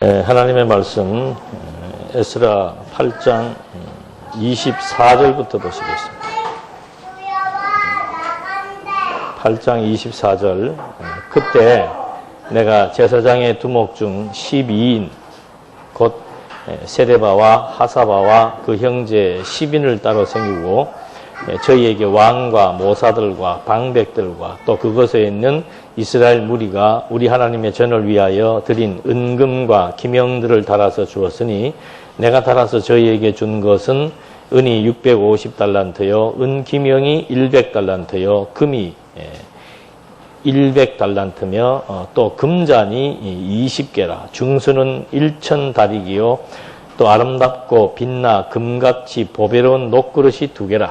하나님의 말씀 에스라 8장 24절부터 보시겠습니다. 8장 24절. 그때 내가 제사장의 두목 중 12인 곧 세레바와 하사바와 그 형제 10인을 따로 생기고 저희에게 왕과 모사들과 방백들과 또 그것에 있는 이스라엘 무리가 우리 하나님의 전을 위하여 드린 은금과 기명들을 달아서 주었으니 내가 달아서 저희에게 준 것은 은이 650달란트요 은기명이 100달란트요 금이 100달란트며 또 금잔이 20개라 중수는 1000다리기요 또 아름답고 빛나 금같이 보배로운 녹그릇이 2개라.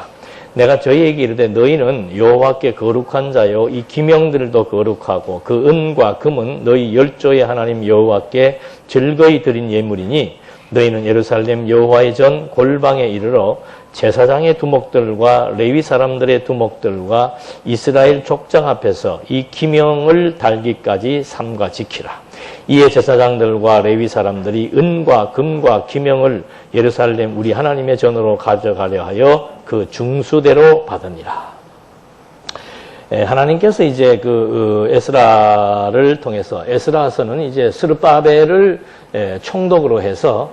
내가 저희에게 이르되 너희는 여호와께 거룩한 자요 이 기명들도 거룩하고 그 은과 금은 너희 열조의 하나님 여호와께 즐거이 드린 예물이니 너희는 예루살렘 여호와의 전 골방에 이르러 제사장의 두목들과 레위 사람들의 두목들과 이스라엘 족장 앞에서 이 기명을 달기까지 삼가 지키라. 이에 제사장들과 레위 사람들이 은과 금과 기명을 예루살렘 우리 하나님의 전으로 가져가려 하여 그 중수대로 받으니라. 하나님께서 이제 그 에스라를 통해서 에스라서는 이제 스룹바벨을 총독으로 해서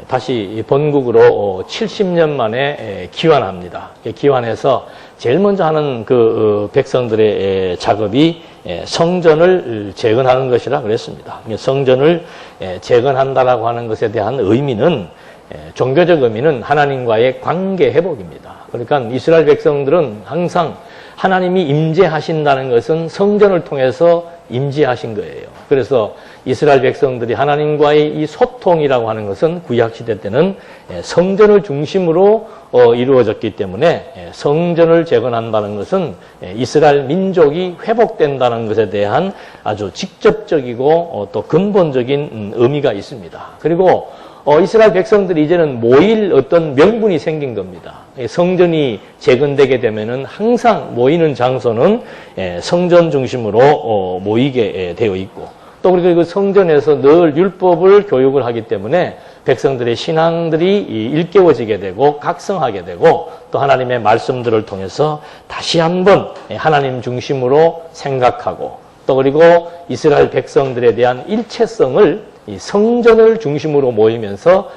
다시 본국으로 70년 만에 귀환합니다. 귀환해서 제일 먼저 하는 그 백성들의 작업이 성전을 재건하는 것이라 그랬습니다. 성전을 재건한다라고 하는 것에 대한 의미는 종교적 의미는 하나님과의 관계 회복입니다. 그러니까 이스라엘 백성들은 항상 하나님이 임재하신다는 것은 성전을 통해서 임재하신 거예요. 그래서 이스라엘 백성들이 하나님과의 이 소통이라고 하는 것은 구약시대 때는 성전을 중심으로 이루어졌기 때문에 성전을 재건한다는 것은 이스라엘 민족이 회복된다는 것에 대한 아주 직접적이고 또 근본적인 의미가 있습니다. 그리고 이스라엘 백성들이 이제는 모일 어떤 명분이 생긴 겁니다. 성전이 재건되게 되면은 항상 모이는 장소는 성전 중심으로 모이게 되어 있고 또 그리고 그 성전에서 늘 율법을 교육을 하기 때문에 백성들의 신앙들이 일깨워지게 되고 각성하게 되고 또 하나님의 말씀들을 통해서 다시 한번 하나님 중심으로 생각하고 또 그리고 이스라엘 백성들에 대한 일체성을 이 성전을 중심으로 모이면서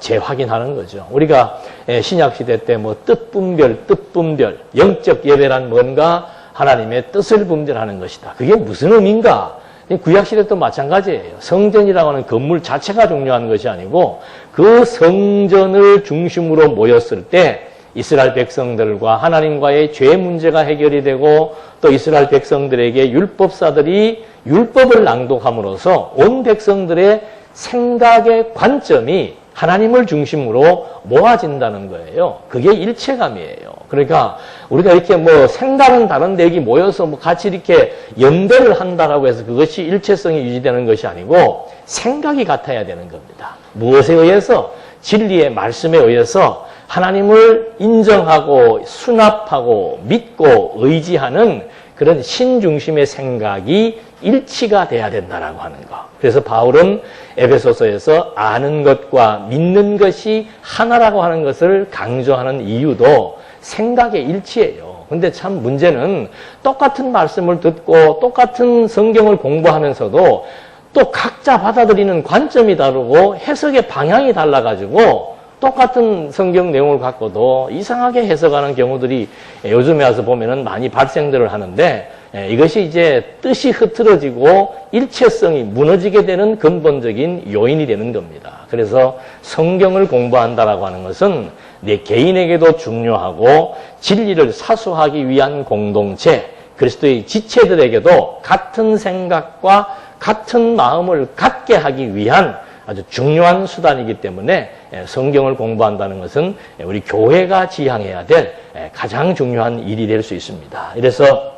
재확인하는 거죠. 우리가 신약시대 때 뭐 뜻분별, 영적 예배란 뭔가 하나님의 뜻을 분별하는 것이다. 그게 무슨 의미인가? 구약시대도 마찬가지예요. 성전이라고 하는 건물 자체가 중요한 것이 아니고 그 성전을 중심으로 모였을 때 이스라엘 백성들과 하나님과의 죄 문제가 해결이 되고 또 이스라엘 백성들에게 율법사들이 율법을 낭독함으로써 온 백성들의 생각의 관점이 하나님을 중심으로 모아진다는 거예요. 그게 일체감이에요. 그러니까 우리가 이렇게 뭐 생각은 다른데 여기 모여서 뭐 같이 이렇게 연대를 한다라고 해서 그것이 일체성이 유지되는 것이 아니고 생각이 같아야 되는 겁니다. 무엇에 의해서? 진리의 말씀에 의해서 하나님을 인정하고 수납하고 믿고 의지하는 그런 신중심의 생각이 일치가 돼야 된다라고 하는 거. 그래서 바울은 에베소서에서 아는 것과 믿는 것이 하나라고 하는 것을 강조하는 이유도 생각의 일치예요. 근데 참 문제는 똑같은 말씀을 듣고 똑같은 성경을 공부하면서도 또 각자 받아들이는 관점이 다르고 해석의 방향이 달라가지고 똑같은 성경 내용을 갖고도 이상하게 해석하는 경우들이 요즘에 와서 보면은 많이 발생들을 하는데 이것이 이제 뜻이 흐트러지고 일체성이 무너지게 되는 근본적인 요인이 되는 겁니다. 그래서 성경을 공부한다라고 하는 것은 내 개인에게도 중요하고 진리를 사수하기 위한 공동체, 그리스도의 지체들에게도 같은 생각과 같은 마음을 갖게 하기 위한 아주 중요한 수단이기 때문에 성경을 공부한다는 것은 우리 교회가 지향해야 될 가장 중요한 일이 될 수 있습니다. 그래서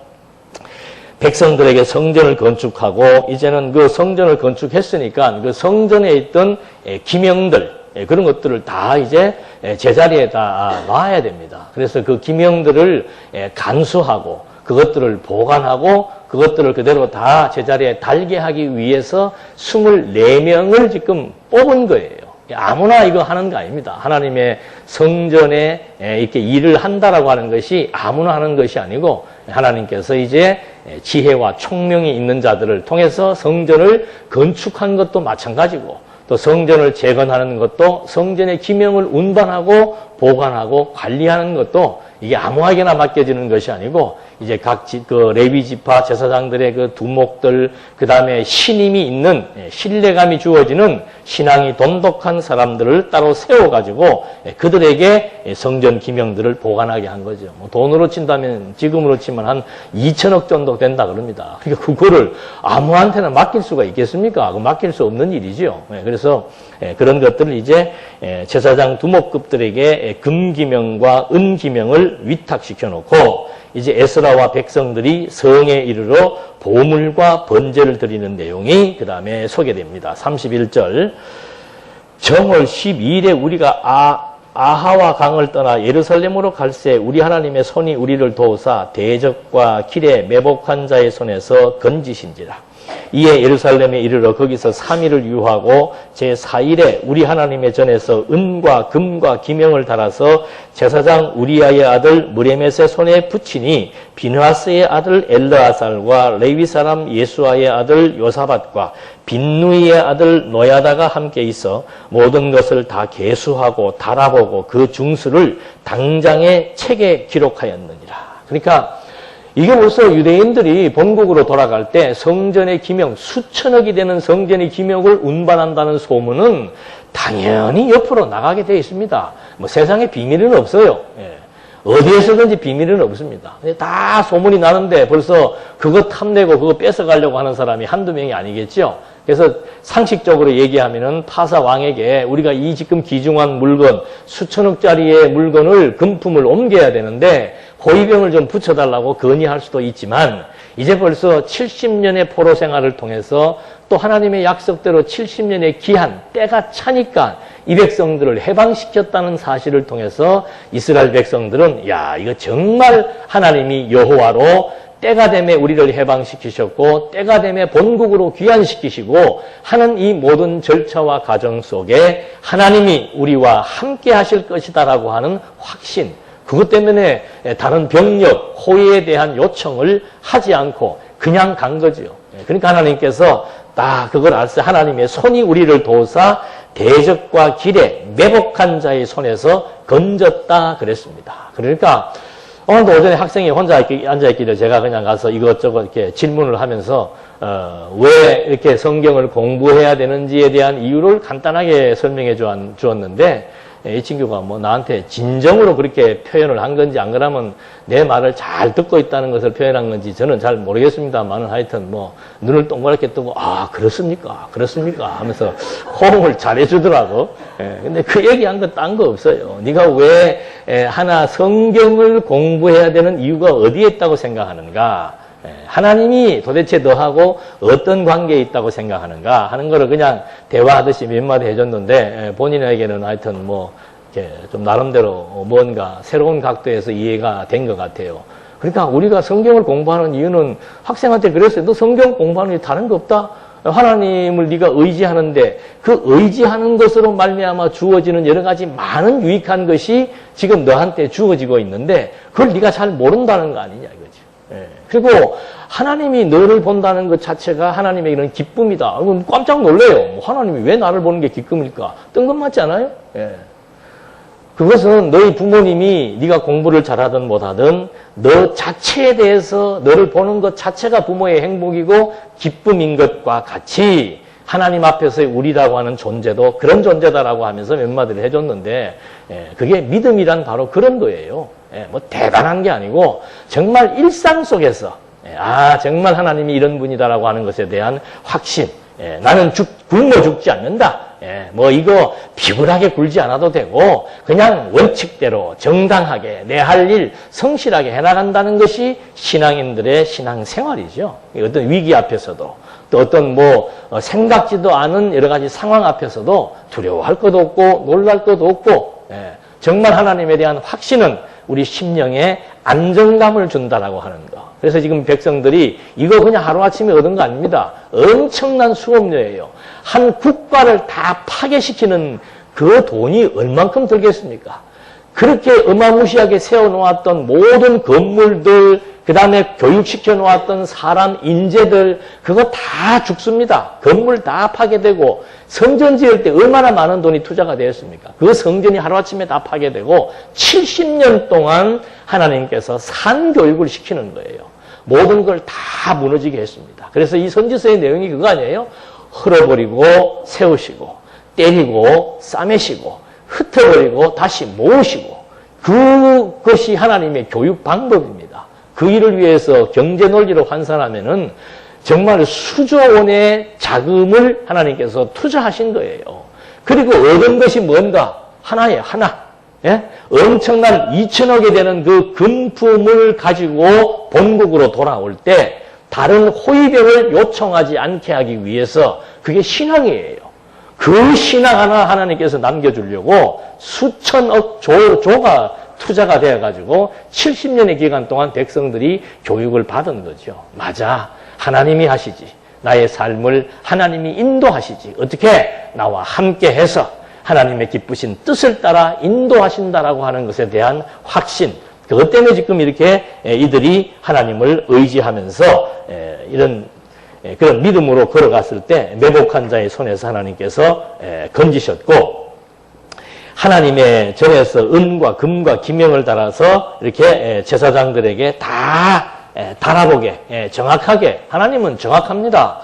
백성들에게 성전을 건축하고 이제는 그 성전을 건축했으니까 그 성전에 있던 기명들 그런 것들을 다 이제 제자리에다 놔야 됩니다. 그래서 그 기명들을 간수하고 그것들을 보관하고 그것들을 그대로 다 제자리에 달게 하기 위해서 24명을 지금 뽑은 거예요. 아무나 이거 하는 거 아닙니다. 하나님의 성전에 이렇게 일을 한다라고 하는 것이 아무나 하는 것이 아니고 하나님께서 이제 지혜와 총명이 있는 자들을 통해서 성전을 건축한 것도 마찬가지고 또 성전을 재건하는 것도 성전의 기명을 운반하고 보관하고 관리하는 것도 이게 아무에게나 맡겨지는 것이 아니고 이제 각 레위 지파 제사장들의 그 두목들 그다음에 신임이 있는 신뢰감이 주어지는 신앙이 돈독한 사람들을 따로 세워가지고 그들에게 성전 기명들을 보관하게 한 거죠. 뭐 돈으로 친다면 지금으로 치면 한 2천억 정도 된다 그럽니다. 그러니까 그거를 아무한테나 맡길 수가 있겠습니까? 그거 맡길 수 없는 일이죠. 그래서 그런 것들을 이제 제사장 두목급들에게 금기명과 은기명을 위탁시켜 놓고 이제 에스라와 백성들이 성에 이르러 보물과 번제를 드리는 내용이 그 다음에 소개됩니다. 31절 정월 12일에 우리가 아하와 강을 떠나 예루살렘으로 갈새 우리 하나님의 손이 우리를 도우사 대적과 길에 매복한 자의 손에서 건지신지라. 이에 예루살렘에 이르러 거기서 3일을 유하고 제4일에 우리 하나님의 전에서 은과 금과 기명을 달아서 제사장 우리아의 아들 무레멧의 손에 붙이니 비느하스의 아들 엘르아살과 레위 사람 예수아의 아들 요사밧과 빈누이의 아들 노야다가 함께 있어 모든 것을 다 계수하고 달아보고 그 중수를 당장의 책에 기록하였느니라. 그러니까 이게 벌써 유대인들이 본국으로 돌아갈 때 성전의 기명, 수천억이 되는 성전의 기명을 운반한다는 소문은 당연히 옆으로 나가게 되어 있습니다. 뭐 세상에 비밀은 없어요. 어디에서든지 비밀은 없습니다. 다 소문이 나는데 벌써 그거 탐내고 그거 뺏어가려고 하는 사람이 한두 명이 아니겠죠. 그래서 상식적으로 얘기하면은 파사 왕에게 우리가 이 지금 귀중한 물건, 수천억짜리의 물건을 금품을 옮겨야 되는데 호위병을 좀 붙여달라고 건의할 수도 있지만 이제 벌써 70년의 포로 생활을 통해서 또 하나님의 약속대로 70년의 기한, 때가 차니까 이 백성들을 해방시켰다는 사실을 통해서 이스라엘 백성들은 야, 이거 정말 하나님이 여호와로 때가 되매 우리를 해방시키셨고 때가 되매 본국으로 귀환시키시고 하는 이 모든 절차와 과정 속에 하나님이 우리와 함께 하실 것이다라고 하는 확신, 그것 때문에 다른 병력, 호의에 대한 요청을 하지 않고 그냥 간 거죠. 그러니까 하나님께서 딱 그걸 알았어. 하나님의 손이 우리를 도우사 대적과 길에 매복한 자의 손에서 건졌다 그랬습니다. 그러니까 오늘도 오전에 학생이 혼자 앉아있길래 제가 그냥 가서 이것저것 이렇게 질문을 하면서 왜 이렇게 성경을 공부해야 되는지에 대한 이유를 간단하게 설명해 주었는데 이 친구가 뭐 나한테 진정으로 그렇게 표현을 한 건지 안 그러면 내 말을 잘 듣고 있다는 것을 표현한 건지 저는 잘 모르겠습니다만은 하여튼 뭐 눈을 동그랗게 뜨고 아 그렇습니까 하면서 호응을 잘 해주더라고. 근데 그 얘기한 건 딴 거 없어요. 네가 왜 하나 성경을 공부해야 되는 이유가 어디에 있다고 생각하는가, 하나님이 도대체 너하고 어떤 관계에 있다고 생각하는가 하는 거를 그냥 대화하듯이 몇 마디 해줬는데 본인에게는 하여튼 뭐 이렇게 좀 나름대로 뭔가 새로운 각도에서 이해가 된 것 같아요. 그러니까 우리가 성경을 공부하는 이유는 학생한테 그랬어요. 너 성경 공부하는 게 다른 거 없다? 하나님을 네가 의지하는데 그 의지하는 것으로 말미암아 주어지는 여러 가지 많은 유익한 것이 지금 너한테 주어지고 있는데 그걸 네가 잘 모른다는 거 아니냐 이거지. 그리고 하나님이 너를 본다는 것 자체가 하나님의 이런 기쁨이다. 깜짝 놀래요. 하나님이 왜 나를 보는 게 기쁨일까? 뜬금맞지 않아요? 그것은 너희 부모님이 네가 공부를 잘하든 못하든 너 자체에 대해서 너를 보는 것 자체가 부모의 행복이고 기쁨인 것과 같이 하나님 앞에서의 우리라고 하는 존재도 그런 존재다라고 하면서 몇 마디를 해줬는데 그게 믿음이란 바로 그런 거예요. 뭐 대단한 게 아니고 정말 일상 속에서 정말 하나님이 이런 분이다라고 하는 것에 대한 확신, 나는 굶어 죽지 않는다. 뭐 이거 비굴하게 굴지 않아도 되고 그냥 원칙대로 정당하게 내 할 일 성실하게 해나간다는 것이 신앙인들의 신앙생활이죠. 어떤 위기 앞에서도 또 어떤 뭐 생각지도 않은 여러 가지 상황 앞에서도 두려워할 것도 없고 놀랄 것도 없고 정말 하나님에 대한 확신은 우리 심령에 안정감을 준다라고 하는 거. 그래서 지금 백성들이 이거 그냥 하루아침에 얻은 거 아닙니다. 엄청난 수업료예요. 한 국가를 다 파괴시키는 그 돈이 얼만큼 들겠습니까? 그렇게 어마무시하게 세워놓았던 모든 건물들, 그 다음에 교육시켜 놓았던 사람, 인재들, 그거 다 죽습니다. 건물 다 파괴되고, 성전 지을 때 얼마나 많은 돈이 투자가 되었습니까? 그 성전이 하루아침에 다 파괴되고, 70년 동안 하나님께서 산교육을 시키는 거예요. 모든 걸 다 무너지게 했습니다. 그래서 이 선지서의 내용이 그거 아니에요? 헐어버리고, 세우시고, 때리고, 싸매시고, 흩어버리고, 다시 모으시고, 그것이 하나님의 교육 방법입니다. 그 일을 위해서 경제 논리로 환산하면은 정말 수조 원의 자금을 하나님께서 투자하신 거예요. 그리고 얻은 것이 뭔가? 하나예요, 하나. 예? 엄청난 2천억이 되는 그 금품을 가지고 본국으로 돌아올 때 다른 호위병을 요청하지 않게 하기 위해서 그게 신앙이에요. 그 신앙 하나 하나님께서 남겨주려고 수천억 조가 투자가 되어가지고 70년의 기간 동안 백성들이 교육을 받은 거죠. 맞아. 하나님이 하시지. 나의 삶을 하나님이 인도하시지. 어떻게? 나와 함께 해서 하나님의 기쁘신 뜻을 따라 인도하신다라고 하는 것에 대한 확신. 그것 때문에 지금 이렇게 이들이 하나님을 의지하면서 이런 그런 믿음으로 걸어갔을 때 매복한 자의 손에서 하나님께서 건지셨고, 하나님의 전에서 은과 금과 기명을 달아서 이렇게 제사장들에게 다 달아보게, 정확하게, 하나님은 정확합니다.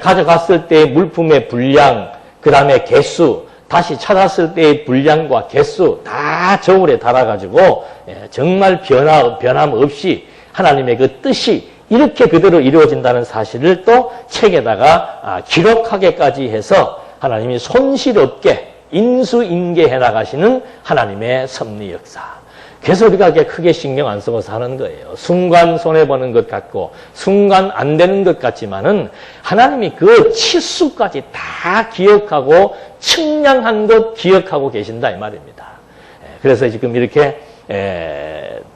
가져갔을 때의 물품의 분량, 그 다음에 개수, 다시 찾았을 때의 분량과 개수 다 저울에 달아가지고 정말 변함 없이 하나님의 그 뜻이 이렇게 그대로 이루어진다는 사실을 또 책에다가 기록하게까지 해서 하나님이 손실 없게 인수인계해 나가시는 하나님의 섭리 역사. 그래서 우리가 이렇게 크게 신경 안 쓰고 사는 거예요. 순간 손해보는 것 같고 순간 안 되는 것 같지만은 하나님이 그 치수까지 다 기억하고 측량한 것 기억하고 계신다 이 말입니다. 그래서 지금 이렇게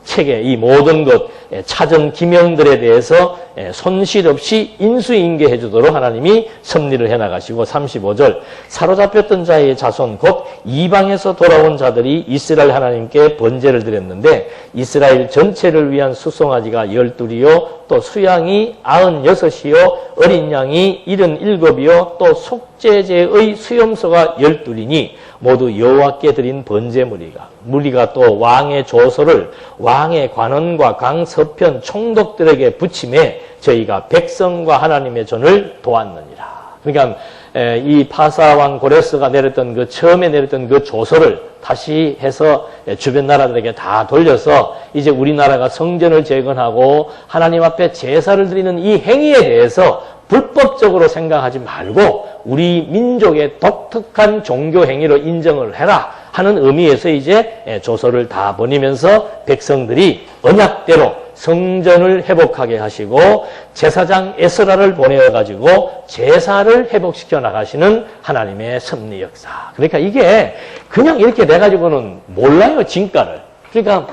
책에 이 모든 것 찾은 기명들에 대해서 손실 없이 인수인계해 주도록 하나님이 섭리를 해나가시고, 35절 사로잡혔던 자의 자손 곧 이방에서 돌아온 자들이 이스라엘 하나님께 번제를 드렸는데 이스라엘 전체를 위한 수송아지가 12이요 또 수양이 96이요 어린 양이 77이요 또 속죄제의 수염소가 12이니 모두 여호와께 드린 번제물이가 또 왕의 조서를 왕의 관원과 강 서편 총독들에게 붙임에 저희가 백성과 하나님의 전을 도왔느니라. 그러니까 이 파사왕 고레스가 내렸던 그 처음에 내렸던 그 조서를 다시 해서 주변 나라들에게 다 돌려서 이제 우리나라가 성전을 재건하고 하나님 앞에 제사를 드리는 이 행위에 대해서 불법적으로 생각하지 말고 우리 민족의 독특한 종교 행위로 인정을 해라 하는 의미에서 이제 조서를 다 보내면서 백성들이 언약대로 성전을 회복하게 하시고 제사장 에스라를 보내어가지고 제사를 회복시켜 나가시는 하나님의 섭리 역사. 그러니까 이게 그냥 이렇게 돼가지고는 몰라요, 진가를. 그러니까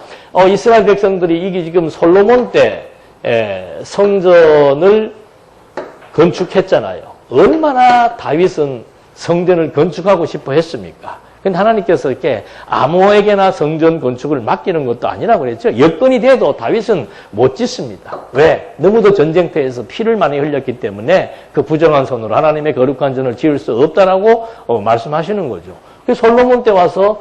이스라엘 백성들이 이게 지금 솔로몬 때 성전을 건축했잖아요. 얼마나 다윗은 성전을 건축하고 싶어 했습니까? 근데 하나님께서 이렇게 아무에게나 성전 건축을 맡기는 것도 아니라고 그랬죠. 여건이 돼도 다윗은 못 짓습니다. 왜? 너무도 전쟁터에서 피를 많이 흘렸기 때문에 그 부정한 손으로 하나님의 거룩한 전을 지을 수 없다라고 말씀하시는 거죠. 그래서 솔로몬 때 와서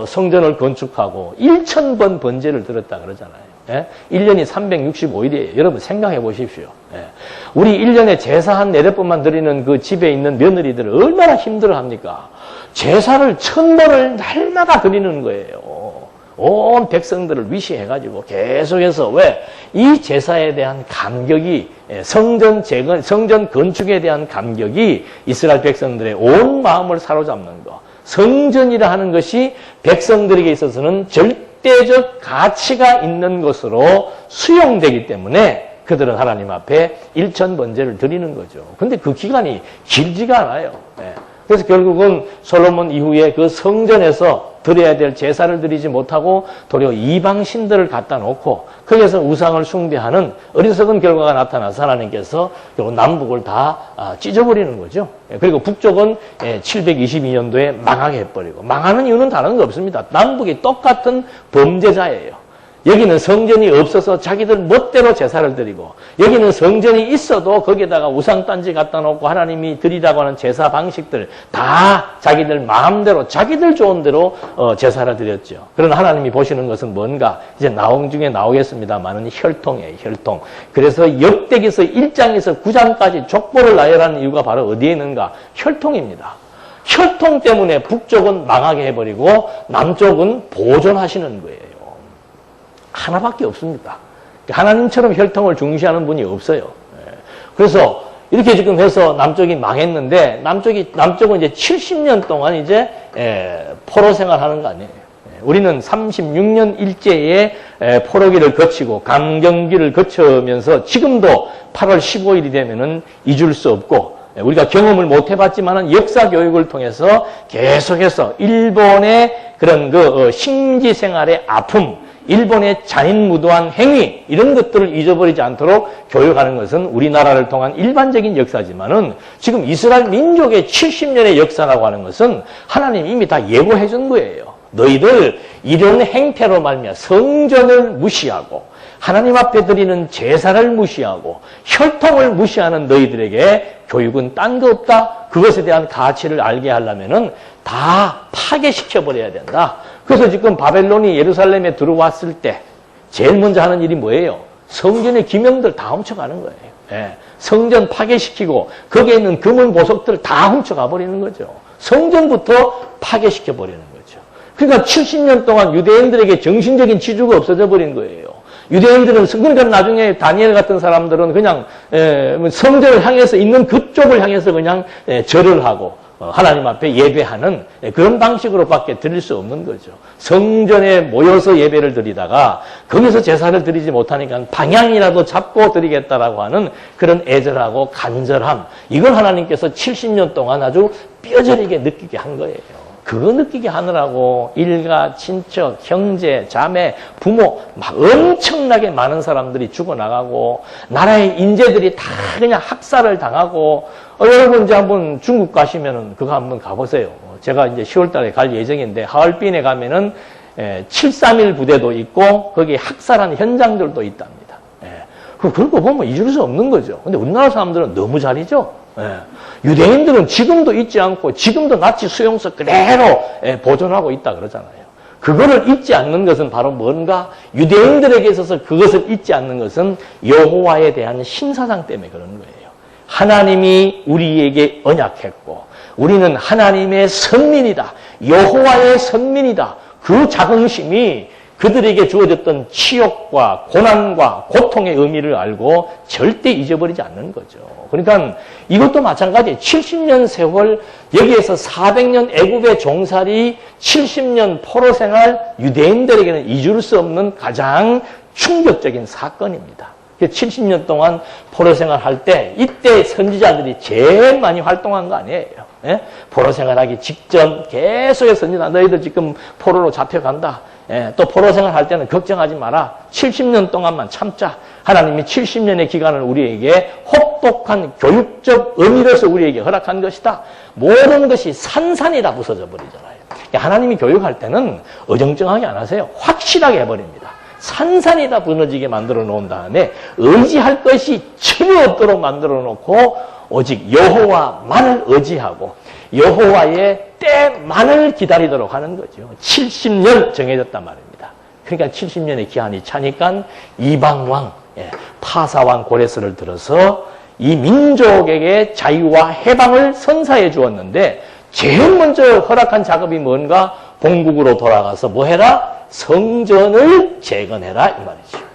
성전을 건축하고 1000번 번제를 드렸다 그러잖아요. 예? 1년이 365일이에요. 여러분 생각해 보십시오. 예. 우리 1년에 제사 한 4번만 드리는 그 집에 있는 며느리들 얼마나 힘들어합니까? 제사를 1000번을 날마다 드리는 거예요. 온 백성들을 위시해가지고 계속해서 왜? 이 제사에 대한 감격이 성전 건축에 대한 감격이 이스라엘 백성들의 온 마음을 사로잡는 거. 성전이라 하는 것이 백성들에게 있어서는 절대적 가치가 있는 것으로 수용되기 때문에 그들은 하나님 앞에 1000번제를 드리는 거죠. 근데 그 기간이 길지가 않아요. 그래서 결국은 솔로몬 이후에 그 성전에서 드려야 될 제사를 드리지 못하고 도리어 이방 신들을 갖다 놓고 거기에서 우상을 숭배하는 어리석은 결과가 나타나서 하나님께서 남북을 다 찢어버리는 거죠. 그리고 북쪽은 722년도에 망하게 해버리고, 망하는 이유는 다른 거 없습니다. 남북이 똑같은 범죄자예요. 여기는 성전이 없어서 자기들 멋대로 제사를 드리고, 여기는 성전이 있어도 거기에다가 우상단지 갖다 놓고 하나님이 드리라고 하는 제사 방식들 다 자기들 마음대로, 자기들 좋은 대로 제사를 드렸죠. 그러나 하나님이 보시는 것은 뭔가? 이제 나온 중에 나오겠습니다만은 혈통이에요, 혈통. 그래서 역대기서 1장에서 9장까지 족보를 나열하는 이유가 바로 어디에 있는가? 혈통입니다. 혈통 때문에 북쪽은 망하게 해버리고 남쪽은 보존하시는 거예요. 하나밖에 없습니다. 하나님처럼 혈통을 중시하는 분이 없어요. 그래서 이렇게 지금 해서 남쪽이 망했는데, 남쪽은 이제 70년 동안 이제 포로 생활하는 거 아니에요. 우리는 36년 일제에 포로기를 거치고 강경기를 거쳐면서 지금도 8월 15일이 되면은 잊을 수 없고, 우리가 경험을 못 해봤지만은 역사 교육을 통해서 계속해서 일본의 그런 식민지 생활의 아픔, 일본의 잔인무도한 행위, 이런 것들을 잊어버리지 않도록 교육하는 것은 우리나라를 통한 일반적인 역사지만은 지금 이스라엘 민족의 70년의 역사라고 하는 것은 하나님이 이미 다 예고해 준 거예요. 너희들 이런 행태로 말미암아 성전을 무시하고 하나님 앞에 드리는 제사를 무시하고 혈통을 무시하는 너희들에게 교육은 딴 거 없다. 그것에 대한 가치를 알게 하려면은 다 파괴시켜버려야 된다. 그래서 지금 바벨론이 예루살렘에 들어왔을 때 제일 먼저 하는 일이 뭐예요? 성전의 기명들 다 훔쳐가는 거예요. 예. 성전 파괴시키고 거기에 있는 금은 보석들 다 훔쳐가 버리는 거죠. 성전부터 파괴시켜버리는 거죠. 그러니까 70년 동안 유대인들에게 정신적인 지주가 없어져 버린 거예요. 유대인들은, 그러니까 나중에 다니엘 같은 사람들은 그냥 성전을 향해서 있는 그쪽을 향해서 그냥 절을 하고 하나님 앞에 예배하는 그런 방식으로밖에 드릴 수 없는 거죠. 성전에 모여서 예배를 드리다가 거기서 제사를 드리지 못하니까 방향이라도 잡고 드리겠다라고 하는 그런 애절하고 간절함, 이걸 하나님께서 70년 동안 아주 뼈저리게 느끼게 한 거예요. 그거 느끼게 하느라고 일가, 친척, 형제, 자매, 부모 막 엄청나게 많은 사람들이 죽어나가고 나라의 인재들이 다 그냥 학살을 당하고, 여러분 이제 한번 중국 가시면은 그거 한번 가보세요. 제가 이제 10월 달에 갈 예정인데 하얼빈에 가면은 731 부대도 있고 거기 학살한 현장들도 있답니다. 그런 거 보면 잊을 수 없는 거죠. 근데 우리나라 사람들은 너무 잘 잊죠. 유대인들은 지금도 잊지 않고 지금도 나치 수용소 그대로 보존하고 있다 그러잖아요. 그거를 잊지 않는 것은 바로 뭔가? 유대인들에게 있어서 그것을 잊지 않는 것은 여호와에 대한 신사상 때문에 그런 거예요. 하나님이 우리에게 언약했고 우리는 하나님의 선민이다. 여호와의 선민이다. 그 자긍심이 그들에게 주어졌던 치욕과 고난과 고통의 의미를 알고 절대 잊어버리지 않는 거죠. 그러니까 이것도 마찬가지예요. 70년 세월, 여기에서 400년 애굽의 종살이, 70년 포로 생활, 유대인들에게는 잊을 수 없는 가장 충격적인 사건입니다. 70년 동안 포로 생활할 때 이때 선지자들이 제일 많이 활동한 거 아니에요. 예? 포로 생활하기 직전 계속해서 선지자, 너희들 지금 포로로 잡혀간다. 또 포로 생활할 때는 걱정하지 마라. 70년 동안만 참자. 하나님이 70년의 기간을 우리에게 혹독한 교육적 의미로서 우리에게 허락한 것이다. 모든 것이 산산이 다 부서져 버리잖아요. 하나님이 교육할 때는 어정쩡하게 안 하세요. 확실하게 해버립니다. 산산이 다 무너지게 만들어 놓은 다음에 의지할 것이 전혀 없도록 만들어 놓고 오직 여호와만을 의지하고 여호와의 때만을 기다리도록 하는 거죠. 70년 정해졌단 말입니다. 그러니까 70년의 기한이 차니까 이방왕, 파사왕 고레스를 들어서 이 민족에게 자유와 해방을 선사해 주었는데 제일 먼저 허락한 작업이 뭔가? 본국으로 돌아가서 뭐 해라? 성전을 재건해라 이 말이죠.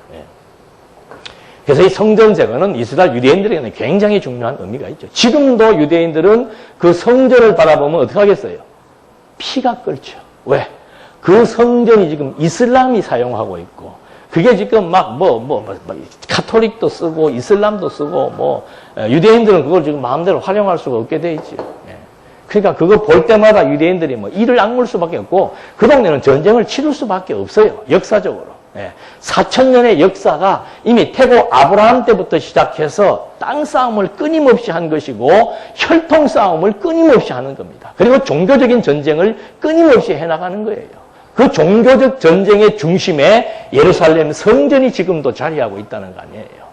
그래서 이 성전 재건은 이스라엘 유대인들에게는 굉장히 중요한 의미가 있죠. 지금도 유대인들은 그 성전을 바라보면 어떻게 하겠어요? 피가 끓죠. 왜? 그 성전이 지금 이슬람이 사용하고 있고 그게 지금 막 카톨릭도 쓰고 이슬람도 쓰고 유대인들은 그걸 지금 마음대로 활용할 수가 없게 돼 있죠. 그러니까 그거 볼 때마다 유대인들이 뭐 이를 악물 수밖에 없고 그 동네는 전쟁을 치를 수밖에 없어요. 역사적으로. 4,000년의 역사가 이미 태고 아브라함 때부터 시작해서 땅 싸움을 끊임없이 한 것이고 혈통 싸움을 끊임없이 하는 겁니다. 그리고 종교적인 전쟁을 끊임없이 해나가는 거예요. 그 종교적 전쟁의 중심에 예루살렘 성전이 지금도 자리하고 있다는 거 아니에요.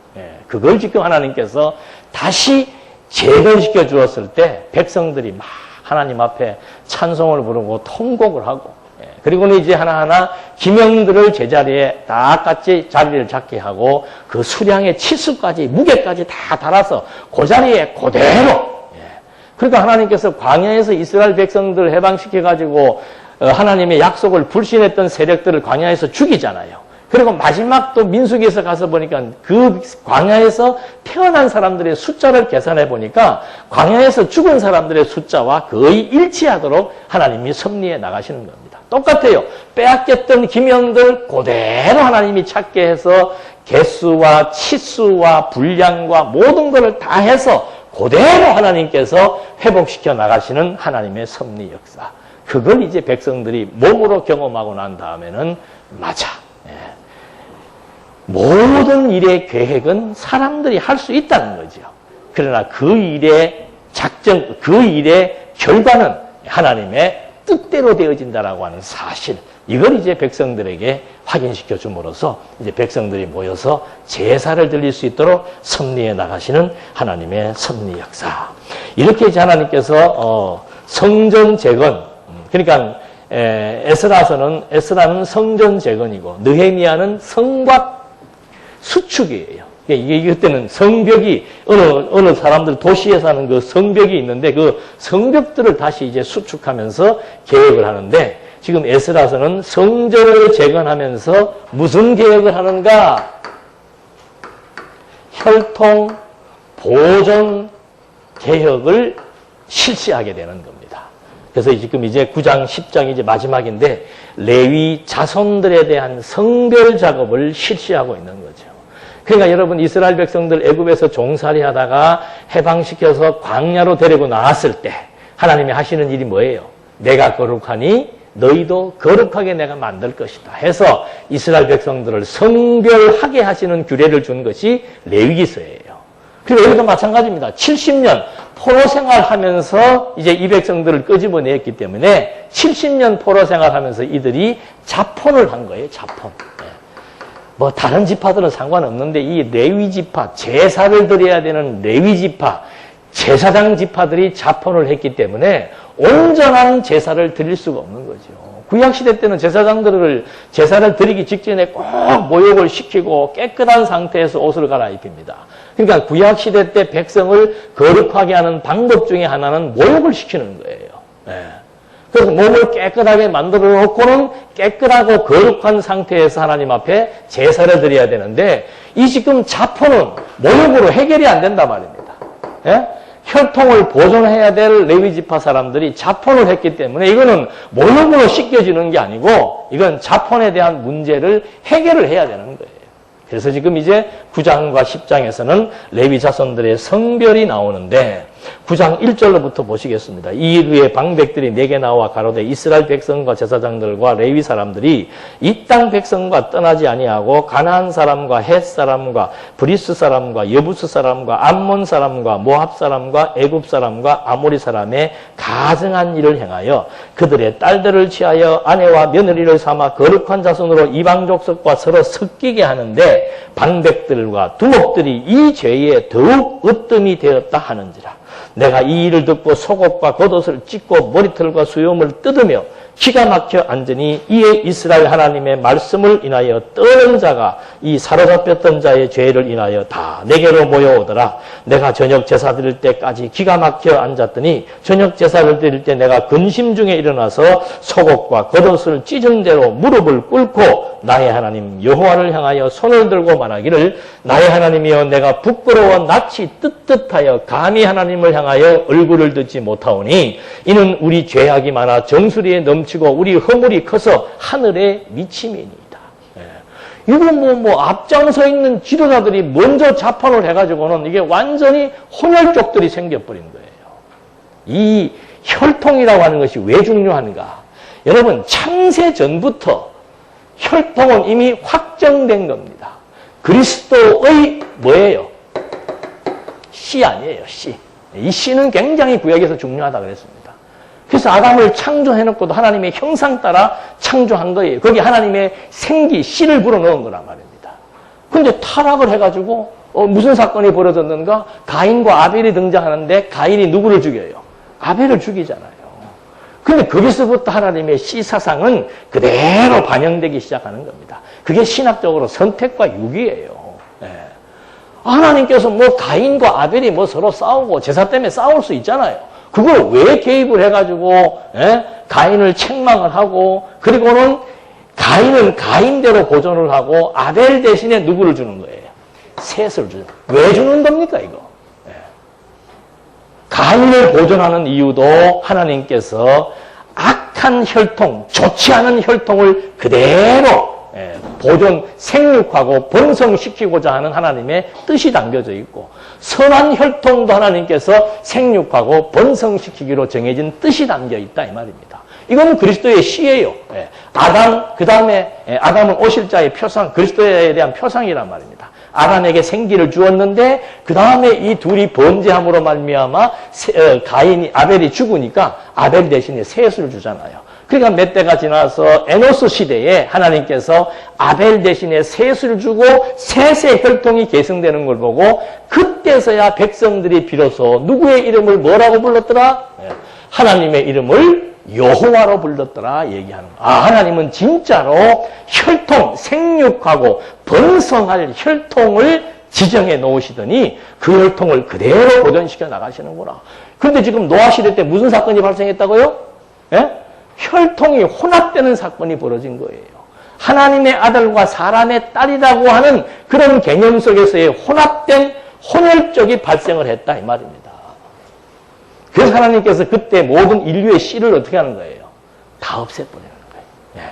그걸 지금 하나님께서 다시 재건시켜 주었을 때 백성들이 막 하나님 앞에 찬송을 부르고 통곡을 하고 그리고는 이제 하나하나 기명들을 제자리에 다 같이 자리를 잡게 하고 그 수량의 치수까지 무게까지 다 달아서 그 자리에 그대로 그러니까 하나님께서 광야에서 이스라엘 백성들을 해방시켜가지고 하나님의 약속을 불신했던 세력들을 광야에서 죽이잖아요. 그리고 마지막 또 민수기에서 가서 보니까 그 광야에서 태어난 사람들의 숫자를 계산해 보니까 광야에서 죽은 사람들의 숫자와 거의 일치하도록 하나님이 섭리해 나가시는 겁니다. 똑같아요. 빼앗겼던 기명들 그대로 하나님이 찾게 해서 개수와 치수와 분량과 모든 것을 다 해서 그대로 하나님께서 회복시켜 나가시는 하나님의 섭리 역사. 그걸 이제 백성들이 몸으로 경험하고 난 다음에는 맞아. 모든 일의 계획은 사람들이 할 수 있다는 거죠. 그러나 그 일의 작전, 그 일의 결과는 하나님의 뜻대로 되어진다라고 하는 사실. 이걸 이제 백성들에게 확인시켜 줌으로써 이제 백성들이 모여서 제사를 드릴 수 있도록 섭리해 나가시는 하나님의 섭리 역사. 이렇게 이제 하나님께서 성전 재건, 그러니까 에스라는 성전 재건이고 느헤미야는 성곽 수축이에요. 이때는 성벽이 어느 사람들 도시에 사는 그 성벽이 있는데 그 성벽들을 다시 이제 수축하면서 계획을 하는데 지금 에스라서는 성전을 재건하면서 무슨 계획을 하는가? 혈통 보존 개혁을 실시하게 되는 겁니다. 그래서 지금 이제 9장, 10장이 이제 마지막인데 레위 자손들에 대한 성별 작업을 실시하고 있는 거죠. 그러니까 여러분 이스라엘 백성들 애굽에서 종살이 하다가 해방시켜서 광야로 데리고 나왔을 때 하나님이 하시는 일이 뭐예요? 내가 거룩하니 너희도 거룩하게 내가 만들 것이다 해서 이스라엘 백성들을 성별하게 하시는 규례를 준 것이 레위기서예요. 그리고 여기도 마찬가지입니다. 70년 포로 생활하면서 이제 이 백성들을 끄집어냈기 때문에 70년 포로 생활하면서 이들이 자폰을 한 거예요. 자폰. 뭐 다른 지파들은 상관없는데 이 레위 지파, 제사를 드려야 되는 레위 지파, 제사장 지파들이 자폰을 했기 때문에 온전한 제사를 드릴 수가 없는 거죠. 구약시대 때는 제사를 드리기 직전에 꼭 모욕을 시키고 깨끗한 상태에서 옷을 갈아입힙니다. 그러니까 구약시대 때 백성을 거룩하게 하는 방법 중에 하나는 모욕을 시키는 거예요. 그래서 몸을 깨끗하게 만들어 놓고는 깨끗하고 거룩한 상태에서 하나님 앞에 제사를 드려야 되는데 이 지금 자포는 모욕으로 해결이 안 된단 말입니다. 혈통을 보존해야 될 레위 지파 사람들이 자폰을 했기 때문에 이거는 모욕으로 씻겨지는 게 아니고 이건 자폰에 대한 문제를 해결을 해야 되는 거예요. 그래서 지금 이제 9장과 10장에서는 레위 자손들의 성별이 나오는데 9장 1절로부터 보시겠습니다. 이후에 방백들이 내게 나와 가로되 이스라엘 백성과 제사장들과 레위 사람들이 이 땅 백성과 떠나지 아니하고 가나안 사람과 헷 사람과 브리스 사람과 여부스 사람과 암몬 사람과 모압 사람과 애굽 사람과 아모리 사람의 가증한 일을 행하여 그들의 딸들을 취하여 아내와 며느리를 삼아 거룩한 자손으로 이방 족속과 서로 섞이게 하는데 방백들과 두목들이 이 죄에 더욱 으뜸이 되었다 하는지라. 내가 이 일을 듣고 속옷과 겉옷을 찢고 머리털과 수염을 뜯으며 기가 막혀 앉으니 이에 이스라엘 하나님의 말씀을 인하여 떠는 자가 이 사로잡혔던 자의 죄를 인하여 다 내게로 모여오더라. 내가 저녁 제사 드릴 때까지 기가 막혀 앉았더니 저녁 제사를 드릴 때 내가 근심 중에 일어나서 속옷과 겉옷을 찢은 대로 무릎을 꿇고 나의 하나님 여호와를 향하여 손을 들고 말하기를 나의 하나님이여 내가 부끄러워 낯이 뜨뜻하여 감히 하나님을 향하여 얼굴을 듣지 못하오니 이는 우리 죄악이 많아 정수리에 넘치고 우리 허물이 커서 하늘에 미침이니이다. 이거 앞장서 있는 지도자들이 먼저 자판을 해가지고는 이게 완전히 혼혈족들이 생겨버린 거예요. 혈통이라고 하는 것이 왜 중요한가? 여러분, 창세 전부터 혈통은 이미 확정된 겁니다. 그리스도의 뭐예요? 씨 아니에요, 씨. 이 씨는 굉장히 구약에서 중요하다 그랬습니다. 그래서 아담을 창조해놓고도 하나님의 형상 따라 창조한 거예요. 거기 하나님의 생기, 씨를 불어넣은 거란 말입니다. 그런데 타락을 해가지고 무슨 사건이 벌어졌는가? 가인과 아벨이 등장하는데 가인이 누구를 죽여요? 아벨을 죽이잖아요. 그런데 거기서부터 하나님의 씨 사상은 그대로 반영되기 시작하는 겁니다. 그게 신학적으로 선택과 유기예요. 예. 하나님께서 뭐 가인과 아벨이 뭐 서로 싸우고 제사 때문에 싸울 수 있잖아요. 그걸 왜 개입을 해가지고 가인을 책망을 하고 그리고는 가인은 가인대로 보존을 하고 아벨 대신에 누구를 주는 거예요? 셋을 주는. 왜 주는 겁니까 이거? 가인을 보존하는 이유도 하나님께서 악한 혈통, 좋지 않은 혈통을 그대로 보존, 생육하고 번성시키고자 하는 하나님의 뜻이 담겨져 있고 선한 혈통도 하나님께서 생육하고 번성시키기로 정해진 뜻이 담겨 있다 이 말입니다. 이거는 그리스도의 씨예요. 아담, 그 다음에 아담은 오실자의 표상, 그리스도에 대한 표상이란 말입니다. 아담에게 생기를 주었는데 그 다음에 이 둘이 번제함으로 말미암아 가인이 아벨이 죽으니까 아벨 대신에 셋을 주잖아요. 그러니까 몇 대가 지나서 에노스 시대에 하나님께서 아벨 대신에 셋을 주고 셋의 혈통이 계승되는 걸 보고 그때서야 백성들이 비로소 누구의 이름을 뭐라고 불렀더라? 하나님의 이름을 여호와로 불렀더라 얘기하는 거예요. 하나님은 진짜로 혈통, 생육하고 번성할 혈통을 지정해 놓으시더니 그 혈통을 그대로 보존시켜 나가시는구나. 그런데 지금 노아 시대 때 무슨 사건이 발생했다고요? 혈통이 혼합되는 사건이 벌어진 거예요. 하나님의 아들과 사람의 딸이라고 하는 그런 개념 속에서의 혼합된 혼혈족이 발생을 했다 이 말입니다. 그래서 하나님께서 그때 모든 인류의 씨를 어떻게 하는 거예요? 다 없애버리는 거예요.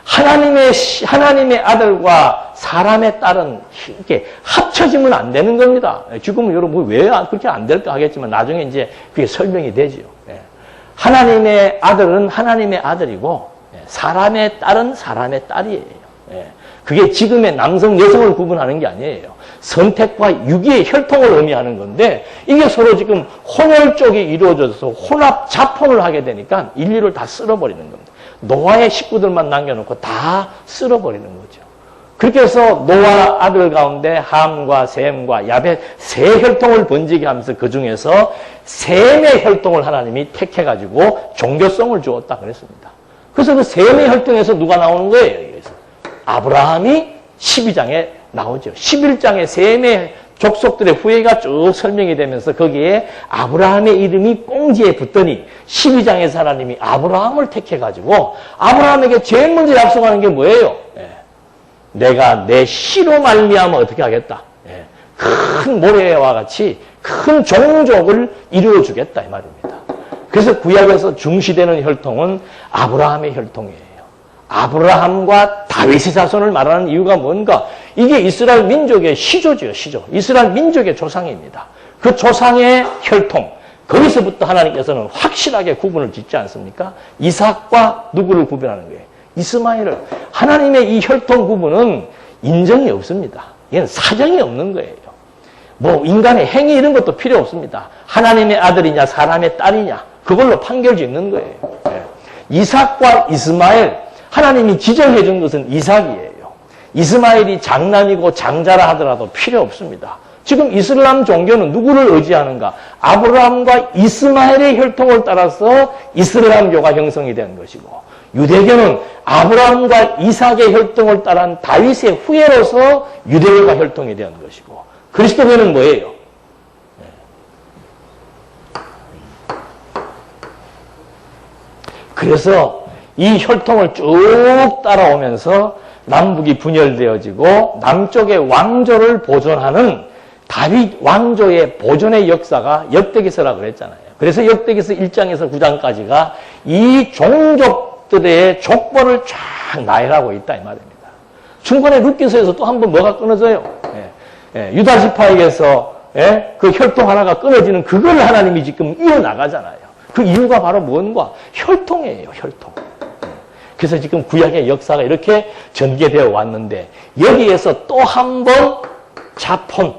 하나님의 아들과 사람의 딸은 이렇게 합쳐지면 안 되는 겁니다. 지금은 여러분 왜 그렇게 안 될까 하겠지만 나중에 이제 그게 설명이 되죠. 하나님의 아들은 하나님의 아들이고 사람의 딸은 사람의 딸이에요. 그게 지금의 남성, 여성을 구분하는 게 아니에요. 선택과 유기의 혈통을 의미하는 건데 이게 서로 지금 혼혈족이 이루어져서 혼합 자폰을 하게 되니까 인류를 다 쓸어버리는 겁니다. 노아의 식구들만 남겨놓고 다 쓸어버리는 거죠. 그렇게 해서 노아 아들 가운데 함과 셈과 야벳 세 혈통을 번지게 하면서 그 중에서 셈의 혈통을 하나님이 택해가지고 종교성을 주었다 그랬습니다. 그래서 그 셈의 혈통에서 누가 나오는 거예요? 여기서. 아브라함이 12장에 나오죠. 11장에 셈의 족속들의 후예가 쭉 설명이 되면서 거기에 아브라함의 이름이 꽁지에 붙더니 12장에서 하나님이 아브라함을 택해가지고 아브라함에게 제일 먼저 약속하는 게 뭐예요? 내가 내 씨로 말미암아 어떻게 하겠다? 큰 모래와 같이 큰 종족을 이루어주겠다 이 말입니다. 그래서 구약에서 중시되는 혈통은 아브라함의 혈통이에요. 아브라함과 다윗의 자손을 말하는 이유가 뭔가? 이게 이스라엘 민족의 시조죠, 시조. 이스라엘 민족의 조상입니다. 그 조상의 혈통. 거기서부터 하나님께서는 확실하게 구분을 짓지 않습니까? 이삭과 누구를 구별하는 거예요? 이스마엘을. 하나님의 이 혈통 구분은 인정이 없습니다. 얘는 사정이 없는 거예요. 뭐 인간의 행위 이런 것도 필요 없습니다. 하나님의 아들이냐 사람의 딸이냐 그걸로 판결 짓는 거예요. 이삭과 이스마엘 하나님이 지정해 준 것은 이삭이에요. 이스마엘이 장남이고 장자라 하더라도 필요 없습니다. 지금 이슬람 종교는 누구를 의지하는가? 아브라함과 이스마엘의 혈통을 따라서 이슬람교가 형성이 된 것이고 유대교는 아브라함과 이삭의 혈통을 따른 다윗의 후예로서 유대교가 혈통이 된 것이고 그리스도교는 뭐예요? 그래서 이 혈통을 쭉 따라오면서 남북이 분열되어지고 남쪽의 왕조를 보존하는 다윗 왕조의 보존의 역사가 역대기서라고 그랬잖아요. 그래서 역대기서 1장에서 9장까지가 이 종족들의 족보를 쫙 나열하고 있다 이 말입니다. 중간에 룻기서에서 또 한 번 뭐가 끊어져요? 유다 지파에게서 그 혈통 하나가 끊어지는 그걸 하나님이 지금 이어나가잖아요. 그 이유가 바로 뭔가? 혈통이에요, 혈통. 그래서 지금 구약의 역사가 이렇게 전개되어 왔는데 여기에서 또 한 번 자폰,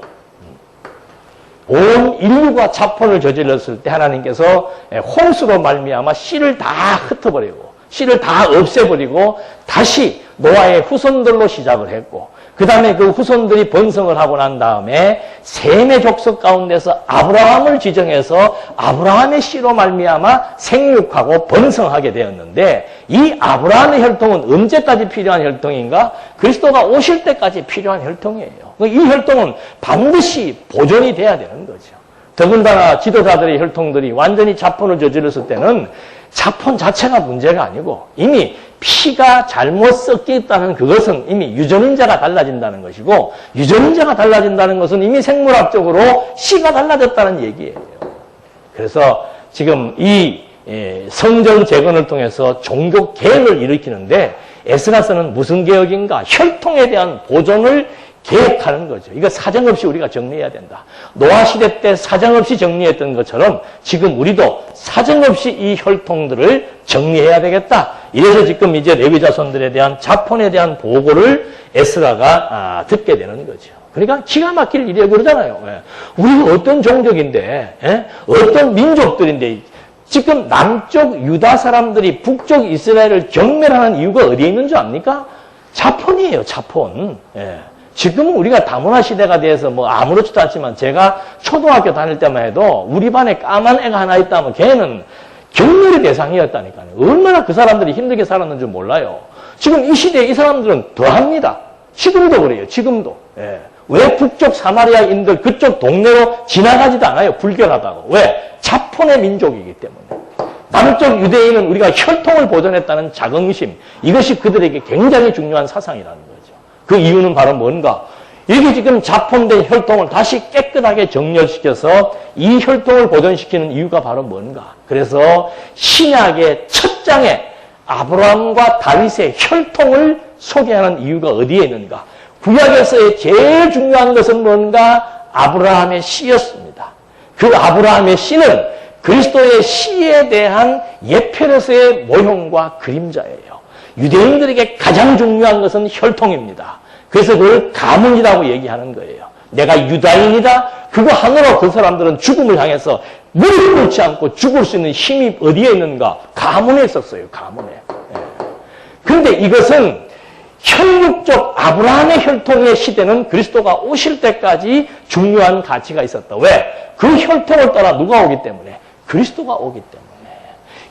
온 인류가 자폰을 저질렀을 때 하나님께서 홍수로 말미암아 씨를 다 흩어버리고 씨를 다 없애버리고 다시 노아의 후손들로 시작을 했고 그 다음에 그 후손들이 번성을 하고 난 다음에 셈의 족속 가운데서 아브라함을 지정해서 아브라함의 씨로 말미암아 생육하고 번성하게 되었는데 이 아브라함의 혈통은 언제까지 필요한 혈통인가? 그리스도가 오실 때까지 필요한 혈통이에요. 이 혈통은 반드시 보존이 돼야 되는 거죠. 더군다나 지도자들의 혈통들이 완전히 자폰을 저질렀을 때는 자폰 자체가 문제가 아니고 이미 피가 잘못 섞여 있다는 그것은 이미 유전인자가 달라진다는 것이고 유전인자가 달라진다는 것은 이미 생물학적으로 씨가 달라졌다는 얘기예요. 그래서 지금 이 성전 재건을 통해서 종교 개혁을 일으키는데 에스라서는 무슨 개혁인가? 혈통에 대한 보존을 계획하는 거죠. 이거 사정없이 우리가 정리해야 된다. 노아 시대 때 사정없이 정리했던 것처럼 지금 우리도 사정없이 이 혈통들을 정리해야 되겠다. 이래서 지금 이제 레위 자손들에 대한 자폰에 대한 보고를 에스라가 듣게 되는 거죠. 그러니까 기가 막힐 일이에요. 그러잖아요. 우리가 어떤 종족인데, 어떤 민족들인데 지금 남쪽 유다 사람들이 북쪽 이스라엘을 경멸하는 이유가 어디에 있는 줄 압니까? 자폰이에요. 자폰. 지금은 우리가 다문화 시대가 돼서 뭐 아무렇지도 않지만 제가 초등학교 다닐 때만 해도 우리 반에 까만 애가 하나 있다면 걔는 경멸의 대상이었다니까요. 얼마나 그 사람들이 힘들게 살았는지 몰라요. 지금 이 시대에 이 사람들은 더합니다. 지금도 그래요. 지금도. 왜 북쪽 사마리아인들 그쪽 동네로 지나가지도 않아요. 불결하다고. 왜? 자폰의 민족이기 때문에. 남쪽 유대인은 우리가 혈통을 보존했다는 자긍심, 이것이 그들에게 굉장히 중요한 사상이라는 거예요. 그 이유는 바로 뭔가? 이게 지금 자폰된 혈통을 다시 깨끗하게 정렬시켜서 이 혈통을 보존시키는 이유가 바로 뭔가? 그래서 신약의 첫 장에 아브라함과 다윗의 혈통을 소개하는 이유가 어디에 있는가? 구약에서의 제일 중요한 것은 뭔가? 아브라함의 씨였습니다. 그 아브라함의 씨는 그리스도의 씨에 대한 예표로서의 모형과 그림자예요. 유대인들에게 가장 중요한 것은 혈통입니다. 그래서 그걸 가문이라고 얘기하는 거예요. 내가 유다인이다? 그거 하나로 그 사람들은 죽음을 향해서 무릎 꿇지 않고 죽을 수 있는 힘이 어디에 있는가? 가문에 있었어요. 가문에. 그런데 이것은 혈육적 아브라함의 혈통의 시대는 그리스도가 오실 때까지 중요한 가치가 있었다. 왜? 그 혈통을 따라 누가 오기 때문에? 그리스도가 오기 때문에.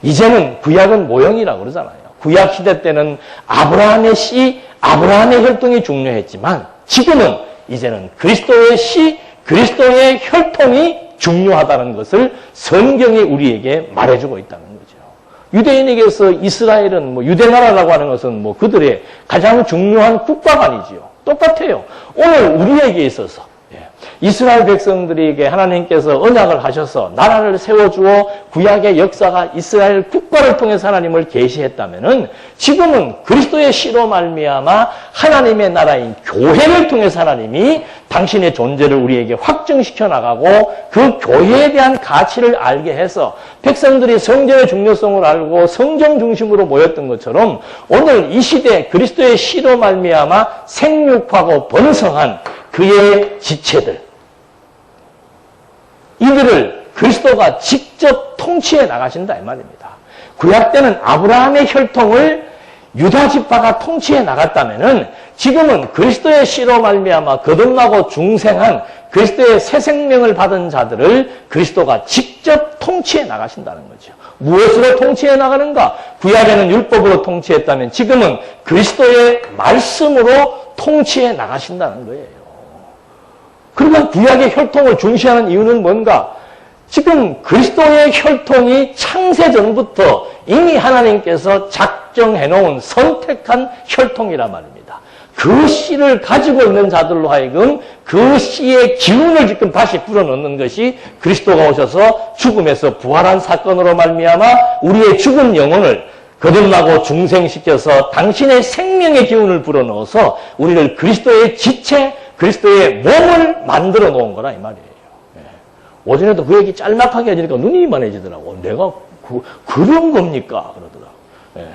이제는 구약은 모형이라고 그러잖아요. 구약 시대 때는 아브라함의 씨, 아브라함의 혈통이 중요했지만 지금은 이제는 그리스도의 씨, 그리스도의 혈통이 중요하다는 것을 성경이 우리에게 말해주고 있다는 거죠. 유대인에게서 이스라엘은 뭐 유대나라라고 하는 것은 뭐 그들의 가장 중요한 국가가 아니지요. 똑같아요. 오늘 우리에게 있어서 이스라엘 백성들에게 하나님께서 언약을 하셔서 나라를 세워주어 구약의 역사가 이스라엘 국가를 통해서 하나님을 계시했다면은 지금은 그리스도의 씨로 말미암아 하나님의 나라인 교회를 통해서 하나님이 당신의 존재를 우리에게 확증시켜 나가고 그 교회에 대한 가치를 알게 해서 백성들이 성전의 중요성을 알고 성전 중심으로 모였던 것처럼 오늘 이 시대 그리스도의 씨로 말미암아 생육하고 번성한 그의 지체들, 이들을 그리스도가 직접 통치해 나가신다 이 말입니다. 구약 때는 아브라함의 혈통을 유다 지파가 통치해 나갔다면은 지금은 그리스도의 씨로 말미암아 거듭나고 중생한 그리스도의 새 생명을 받은 자들을 그리스도가 직접 통치해 나가신다는 거죠. 무엇으로 통치해 나가는가? 구약에는 율법으로 통치했다면 지금은 그리스도의 말씀으로 통치해 나가신다는 거예요. 그러면 구약의 혈통을 중시하는 이유는 뭔가? 지금 그리스도의 혈통이 창세전부터 이미 하나님께서 작정해놓은 선택한 혈통이란 말입니다. 그 씨를 가지고 있는 자들로 하여금 그 씨의 기운을 지금 다시 불어넣는 것이 그리스도가 오셔서 죽음에서 부활한 사건으로 말미암아 우리의 죽은 영혼을 거듭나고 중생시켜서 당신의 생명의 기운을 불어넣어서 우리를 그리스도의 지체, 그리스도의 몸을 만들어 놓은 거라 이 말이에요. 오전에도 그 얘기 짤막하게 해주니까 눈이 이만해지더라고. 내가 그런 겁니까? 그러더라고요. 예.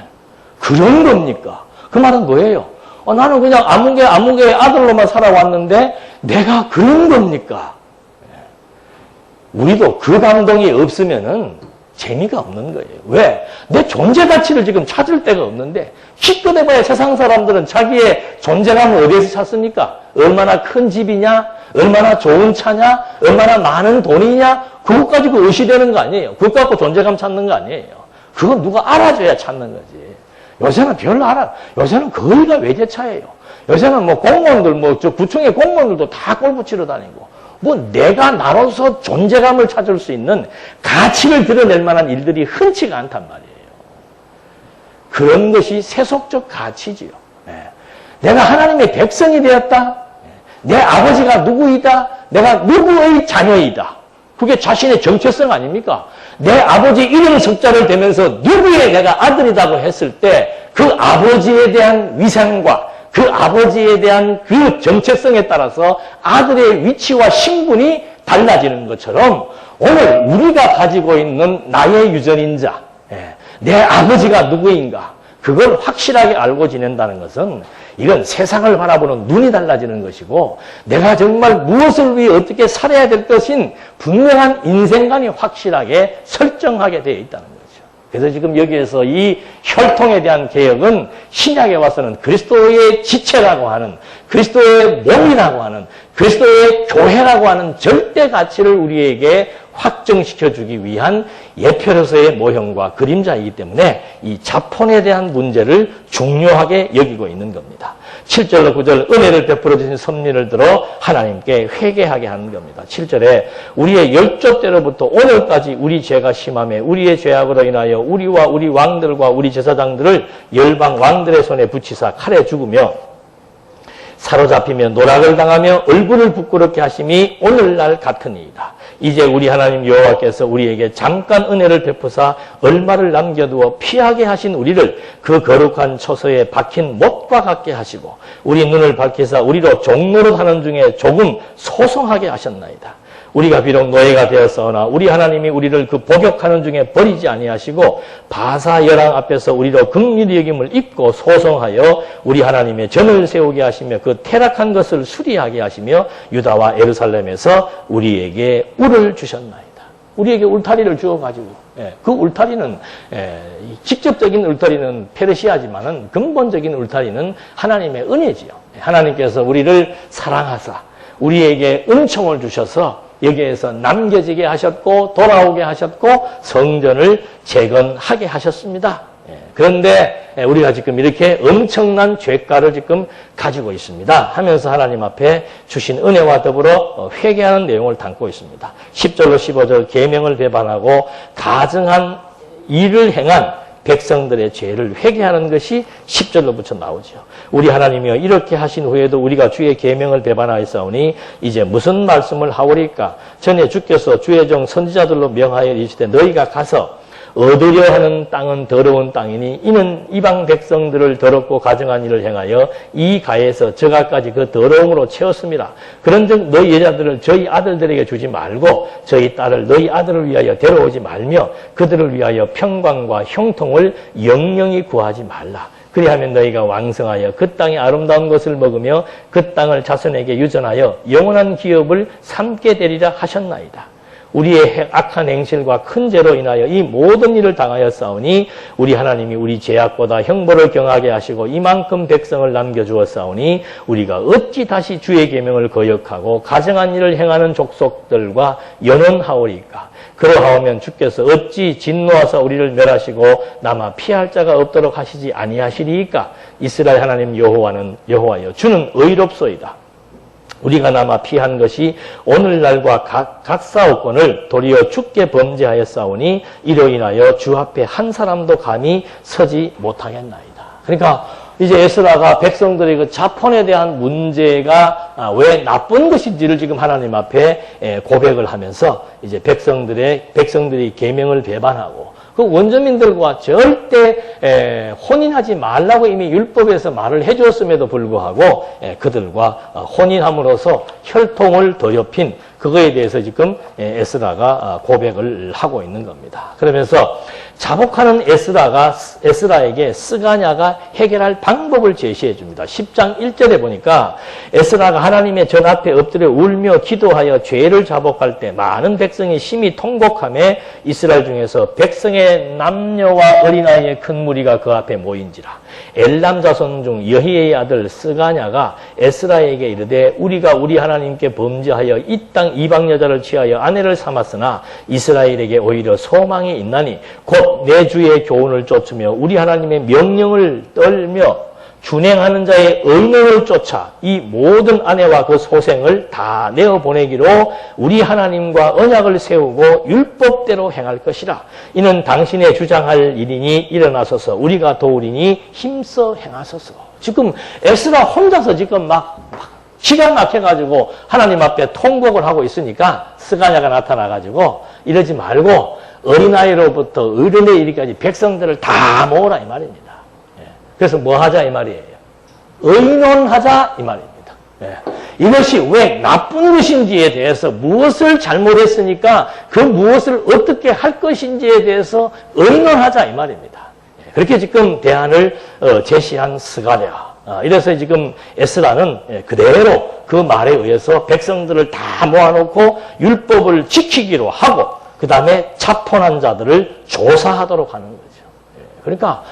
그런 겁니까? 그 말은 뭐예요? 나는 그냥 아무개 아들로만 살아왔는데 내가 그런 겁니까? 예. 우리도 그 감동이 없으면은 재미가 없는 거예요. 왜? 내 존재 가치를 지금 찾을 데가 없는데 기껏 해봐야 세상 사람들은 자기의 존재감을 어디에서 찾습니까? 얼마나 큰 집이냐? 얼마나 좋은 차냐? 얼마나 많은 돈이냐? 그것 가지고 의시되는 거 아니에요. 그것 갖고 존재감 찾는 거 아니에요. 그건 누가 알아줘야 찾는 거지. 요새는 별로 요새는 거의가 외제차예요. 요새는 뭐 공무원들, 저 구청의 공무원들도 다 골프 치러 다니고, 내가 나로서 존재감을 찾을 수 있는 가치를 드러낼 만한 일들이 흔치가 않단 말이에요. 그런 것이 세속적 가치지요. 내가 하나님의 백성이 되었다. 내 아버지가 누구이다. 내가 누구의 자녀이다. 그게 자신의 정체성 아닙니까? 내 아버지 이름 석자를 대면서 누구의 내가 아들이라고 했을 때 그 아버지에 대한 위상과 그 아버지에 대한 그 정체성에 따라서 아들의 위치와 신분이 달라지는 것처럼 오늘 우리가 가지고 있는 나의 유전인자, 내 아버지가 누구인가, 그걸 확실하게 알고 지낸다는 것은 이건 세상을 바라보는 눈이 달라지는 것이고 내가 정말 무엇을 위해 어떻게 살아야 될 것인 분명한 인생관이 확실하게 설정하게 되어 있다는 거죠. 그래서 지금 여기에서 이 혈통에 대한 개혁은 신약에 와서는 그리스도의 지체라고 하는, 그리스도의 몸이라고 하는, 그리스도의 교회라고 하는 절대 가치를 우리에게 확정시켜주기 위한 예표로서의 모형과 그림자이기 때문에 이 자폰에 대한 문제를 중요하게 여기고 있는 겁니다. 7절로 9절 은혜를 베풀어 주신 섭리를 들어 하나님께 회개하게 하는 겁니다. 7절에 우리의 열조 때로부터 오늘까지 우리 죄가 심함에 우리의 죄악으로 인하여 우리와 우리 왕들과 우리 제사장들을 열방 왕들의 손에 붙이사 칼에 죽으며 사로잡히며 노락을 당하며 얼굴을 부끄럽게 하심이 오늘날 같으니이다. 이제 우리 하나님 여호와께서 우리에게 잠깐 은혜를 베푸사 얼마를 남겨두어 피하게 하신 우리를 그 거룩한 처소에 박힌 못과 같게 하시고 우리 눈을 밝히사 우리로 종노릇 하는 중에 조금 소송하게 하셨나이다. 우리가 비록 노예가 되었사오나 우리 하나님이 우리를 그 복역하는 중에 버리지 아니하시고 바사 열왕 앞에서 우리로 긍휼히 여김을 입고 소송하여 우리 하나님의 전을 세우게 하시며 그 퇴락한 것을 수리하게 하시며 유다와 예루살렘에서 우리에게 울을 주셨나이다. 우리에게 울타리를 주어가지고 그 울타리는 직접적인 울타리는 페르시아지만은 근본적인 울타리는 하나님의 은혜지요. 하나님께서 우리를 사랑하사 우리에게 은총을 주셔서 여기에서 남겨지게 하셨고 돌아오게 하셨고 성전을 재건하게 하셨습니다. 그런데 우리가 지금 이렇게 엄청난 죄가를 지금 가지고 있습니다 하면서 하나님 앞에 주신 은혜와 더불어 회개하는 내용을 담고 있습니다. 10절로 15절 계명을 배반하고 가증한 일을 행한 백성들의 죄를 회개하는 것이 10절로부터 나오죠. 우리 하나님이여 이렇게 하신 후에도 우리가 주의 계명을 배반하였사오니 이제 무슨 말씀을 하오리까? 전에 주께서 주의 종 선지자들로 명하여 이르시되 너희가 가서 얻으려 하는 땅은 더러운 땅이니 이는 이방 백성들을 더럽고 가증한 일을 행하여 이 가에서 저가까지 그 더러움으로 채웠습니다. 그런즉 너희 여자들을 저희 아들들에게 주지 말고 저희 딸을 너희 아들을 위하여 데려오지 말며 그들을 위하여 평강과 형통을 영영히 구하지 말라. 그리하면 너희가 왕성하여 그 땅의 아름다운 것을 먹으며 그 땅을 자손에게 유전하여 영원한 기업을 삼게 되리라 하셨나이다. 우리의 악한 행실과 큰 죄로 인하여 이 모든 일을 당하였사오니 우리 하나님이 우리 죄악보다 형벌을 경하게 하시고 이만큼 백성을 남겨주었사오니 우리가 어찌 다시 주의 계명을 거역하고 가증한 일을 행하는 족속들과 연원하오리까? 그러하오면 주께서 어찌 진노하사 우리를 멸하시고 남아 피할 자가 없도록 하시지 아니하시리이까? 이스라엘 하나님 여호와여 주는 의롭소이다. 우리가 남아 피한 것이 오늘날과 각사옵건을 도리어 주께 범죄하였사오니 이로 인하여 주 앞에 한 사람도 감히 서지 못하겠나이다. 그러니까 이제 에스라가 백성들의 그 자폰에 대한 문제가 왜 나쁜 것인지를 지금 하나님 앞에 고백을 하면서 이제 백성들이 계명을 배반하고 그 원주민들과 절대 혼인하지 말라고 이미 율법에서 말을 해주었음에도 불구하고 그들과 혼인함으로써 혈통을 더럽힌 그 그거에 대해서 지금 에스라가 고백을 하고 있는 겁니다. 그러면서 자복하는 에스라에게 스가냐가 해결할 방법을 제시해 줍니다. 10장 1절에 보니까 에스라가 하나님의 전 앞에 엎드려 울며 기도하여 죄를 자복할 때 많은 백성이 심히 통곡하며 이스라엘 중에서 백성의 남녀와 어린아이의 큰 무리가 그 앞에 모인지라. 엘람 자손 중 여히의 아들 스가냐가 에스라에게 이르되 우리가 우리 하나님께 범죄하여 이 땅 이방 여자를 취하여 아내를 삼았으나 이스라엘에게 오히려 소망이 있나니 곧 내 주의 교훈을 쫓으며 우리 하나님의 명령을 떨며 준행하는 자의 의논을 쫓아 이 모든 아내와 그 소생을 다 내어보내기로 우리 하나님과 언약을 세우고 율법대로 행할 것이라. 이는 당신의 주장할 일이니 일어나소서 우리가 도우리니 힘써 행하소서. 지금 에스라 혼자서 지금 막 기가 막혀가지고 하나님 앞에 통곡을 하고 있으니까 스가냐가 나타나가지고 이러지 말고 어린아이로부터 어른에 이르기까지 백성들을 다 모으라 이 말입니다. 그래서 뭐 하자 이 말이에요. 의논하자 이 말입니다. 이것이 왜 나쁜 것인지에 대해서 무엇을 잘못했으니까 그 무엇을 어떻게 할 것인지에 대해서 의논하자 이 말입니다. 그렇게 지금 대안을 제시한 스가랴. 이래서 지금 에스라는 그대로 그 말에 의해서 백성들을 다 모아놓고 율법을 지키기로 하고 그 다음에 자포난 자들을 조사하도록 하는 거죠. 그러니까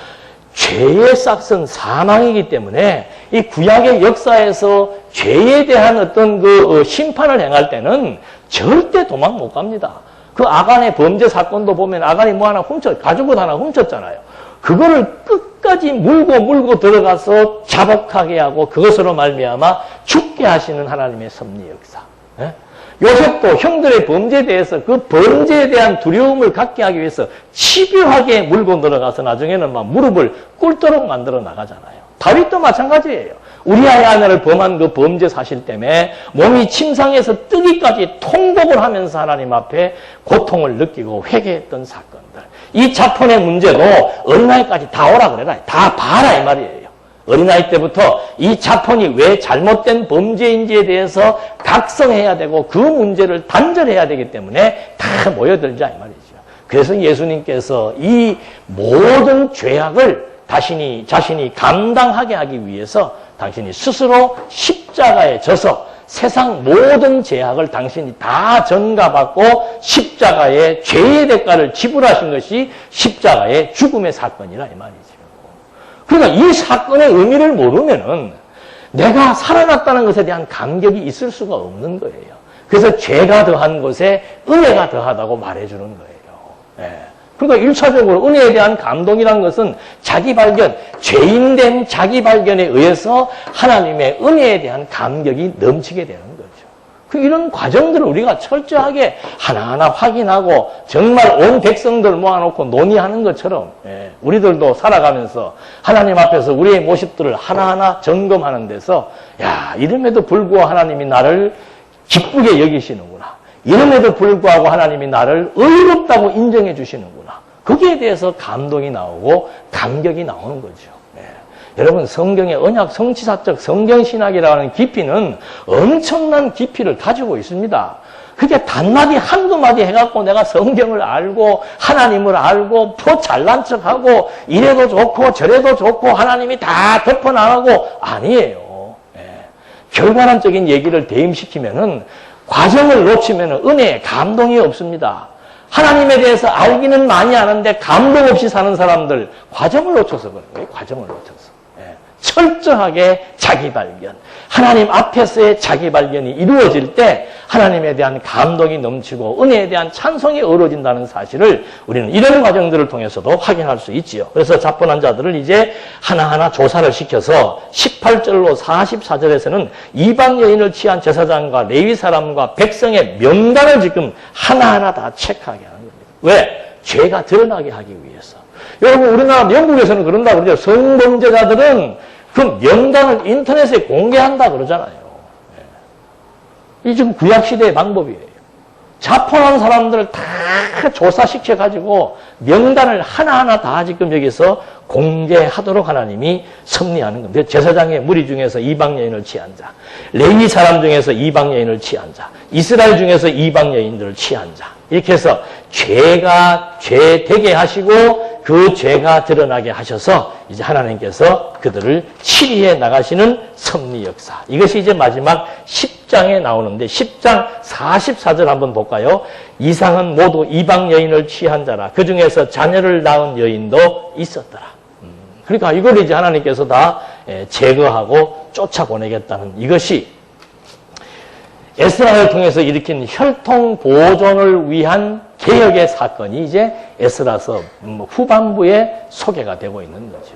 죄의 싹은 사망이기 때문에 이 구약의 역사에서 죄에 대한 어떤 그 심판을 행할 때는 절대 도망 못 갑니다. 그 아간의 범죄 사건도 보면 아간이 뭐 하나 가죽옷 하나 훔쳤잖아요. 그거를 끝까지 물고 들어가서 자복하게 하고 그것으로 말미암아 죽게 하시는 하나님의 섭리 역사. 요셉도 형들의 범죄에 대해서 그 범죄에 대한 두려움을 갖게 하기 위해서 집요하게 물고 들어가서 나중에는 막 무릎을 꿇도록 만들어 나가잖아요. 다윗도 마찬가지예요. 우리아의 아내를 범한 그 범죄 사실 때문에 몸이 침상에서 뜨기까지 통곡을 하면서 하나님 앞에 고통을 느끼고 회개했던 사건들. 이 자폰의 문제도 어린아이까지 다 오라 그래라. 다 봐라 이 말이에요. 어린아이 때부터 이 자폰이 왜 잘못된 범죄인지에 대해서 각성해야 되고 그 문제를 단절해야 되기 때문에 다 모여들자 이 말이죠. 그래서 예수님께서 이 모든 죄악을 자신이 감당하게 하기 위해서 당신이 스스로 십자가에 져서 세상 모든 죄악을 당신이 다 전가받고 십자가의 죄의 대가를 지불하신 것이 십자가의 죽음의 사건이라 이 말이죠. 그러니까 이 사건의 의미를 모르면은 내가 살아났다는 것에 대한 감격이 있을 수가 없는 거예요. 그래서 죄가 더한 것에 은혜가 더하다고 말해주는 거예요. 그러니까 1차적으로 은혜에 대한 감동이라는 것은 자기 발견, 죄인된 자기 발견에 의해서 하나님의 은혜에 대한 감격이 넘치게 되는 거죠. 이런 과정들을 우리가 철저하게 하나하나 확인하고 정말 온 백성들 모아놓고 논의하는 것처럼 우리들도 살아가면서 하나님 앞에서 우리의 모습들을 하나하나 점검하는 데서 이름에도 불구하고 하나님이 나를 기쁘게 여기시는구나. 이름에도 불구하고 하나님이 나를 의롭다고 인정해 주시는구나. 거기에 대해서 감동이 나오고 감격이 나오는 거죠. 여러분 성경의 언약 성취사적 성경신학이라는 깊이는 엄청난 깊이를 가지고 있습니다. 그게 단마디 한두 마디 해갖고 내가 성경을 알고 하나님을 알고 더 잘난 척하고 이래도 좋고 저래도 좋고 하나님이 다 덮어나가고 아니에요. 결과론적인 얘기를 대임시키면은 과정을 놓치면은 은혜에 감동이 없습니다. 하나님에 대해서 알기는 많이 아는데 감동 없이 사는 사람들 과정을 놓쳐서 그런 거예요. 과정을 놓쳐서. 철저하게 자기 발견, 하나님 앞에서의 자기 발견이 이루어질 때 하나님에 대한 감동이 넘치고 은혜에 대한 찬송이 어우러진다는 사실을 우리는 이런 과정들을 통해서도 확인할 수 있지요. 그래서 자포난 자들을 이제 하나하나 조사를 시켜서 18절로 44절에서는 이방 여인을 취한 제사장과 레위 사람과 백성의 명단을 지금 하나하나 다 체크하게 하는 겁니다. 왜? 죄가 드러나게 하기 위해서. 여러분 우리나라 영국에서는 그런다 그러죠. 성범죄자들은 그 명단을 인터넷에 공개한다 그러잖아요. 이 지금 구약시대의 방법이에요. 자포한 사람들을 다 조사시켜가지고 명단을 하나하나 다 지금 여기서 공개하도록 하나님이 섭리하는 겁니다. 제사장의 무리 중에서 이방 여인을 취한 자, 레위 사람 중에서 이방 여인을 취한 자, 이스라엘 중에서 이방 여인들을 취한 자, 이렇게 해서 죄가 죄되게 하시고 그 죄가 드러나게 하셔서 이제 하나님께서 그들을 치리해 나가시는 섭리 역사. 이것이 이제 마지막 10장에 나오는데 10장 44절 한번 볼까요? 이상은 모두 이방 여인을 취한 자라. 그 중에서 자녀를 낳은 여인도 있었더라. 그러니까 이걸 이제 하나님께서 다 제거하고 쫓아보내겠다는 이것이 에스라를 통해서 일으킨 혈통 보존을 위한 개혁의 사건이 이제 에스라서 후반부에 소개가 되고 있는 거죠.